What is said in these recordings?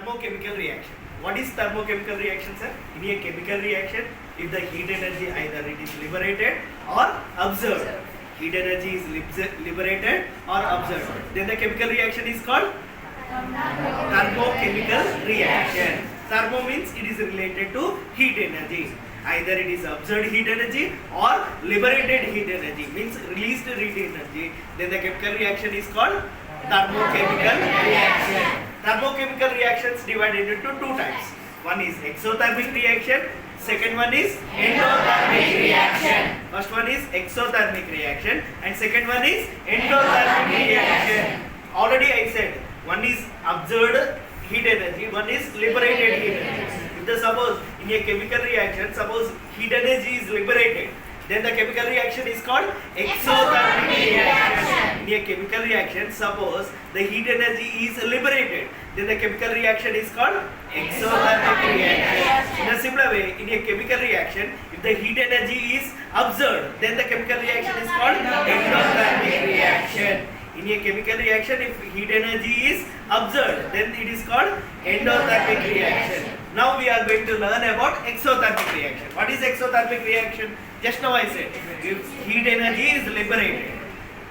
Thermochemical reaction. What is thermochemical reaction, sir? In a chemical reaction, if the heat energy either it is liberated or absorbed. Heat energy is liberated or absorbed. Then the chemical reaction is called thermochemical reaction. Thermo means it is related to heat energy. Either it is absorbed heat energy or liberated heat energy, means released heat energy. Then the chemical reaction is called thermochemical reaction. Thermochemical reactions divided into two types. One is exothermic reaction, second one is endothermic reaction. First one is exothermic reaction and second one is endothermic reaction. Already I said one is absorbed heat energy, one is liberated heat energy. If the suppose in a chemical reaction, suppose heat energy is liberated, then the chemical reaction is called exothermic reaction. In a chemical reaction, suppose the heat energy is liberated, then the chemical reaction is called exothermic reaction. In a similar way, in a chemical reaction, if the heat energy is absorbed, then the chemical reaction is called endothermic reaction. In a chemical reaction, if heat energy is absorbed, then it is called endothermic reaction. Now we are going to learn about exothermic reaction. What is exothermic reaction? Just now I said, if heat energy is liberated.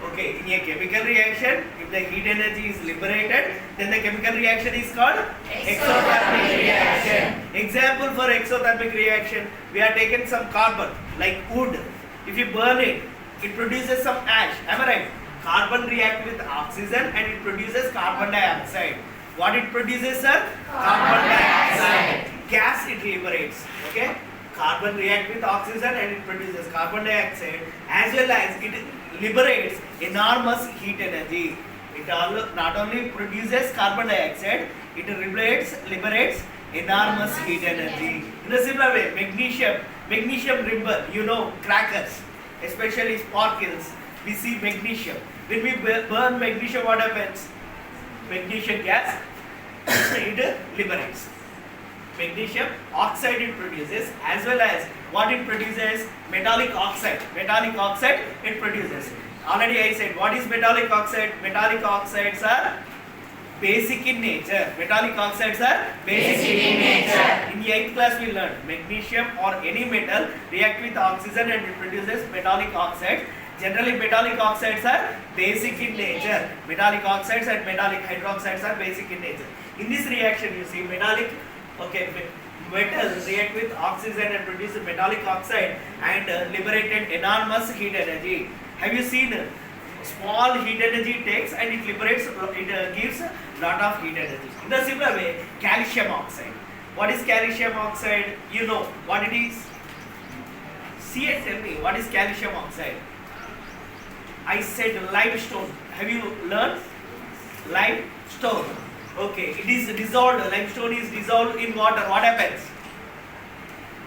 Okay, in a chemical reaction, if the heat energy is liberated, then the chemical reaction is called exothermic reaction. Example for exothermic reaction, we are taking some carbon, like wood. If you burn it, it produces some ash. Am I right? Carbon react with oxygen and it produces carbon dioxide. What it produces, sir? Carbon dioxide. Gas it liberates. Okay? Carbon react with oxygen and it produces carbon dioxide, as well as it liberates enormous heat energy. It not only produces carbon dioxide, it liberates enormous heat energy. In a similar way, magnesium ribbon, you know, crackers, especially sparkles, we see magnesium. When we burn magnesium, what happens? Magnesium gas, it liberates. Magnesium oxide it produces, as well as what it produces? Metallic oxide. Metallic oxide it produces. Already I said, what is metallic oxide? Metallic oxides are basic in nature. Metallic oxides are basic in nature. In the 8th class we learned magnesium or any metal react with oxygen and it produces metallic oxide. Generally metallic oxides are basic in nature. Metallic oxides and metallic hydroxides are basic in nature. In this reaction you see metallic metals react with oxygen and produce metallic oxide and liberated enormous heat energy. Have you seen small heat energy takes and it liberates, it gives lot of heat energy. In the similar way, calcium oxide. What is calcium oxide? You know what it is? See and tell me, what is calcium oxide? I said limestone. Have you learned? Limestone. Okay, it is dissolved. Limestone is dissolved in water. What happens?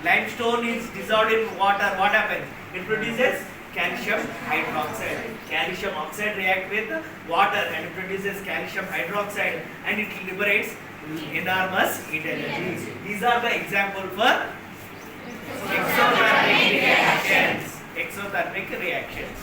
Limestone is dissolved in water. What happens? It produces calcium hydroxide. Calcium oxide react with water and it produces calcium hydroxide and it liberates enormous heat energy. These are the examples for exothermic reactions. Exothermic reactions.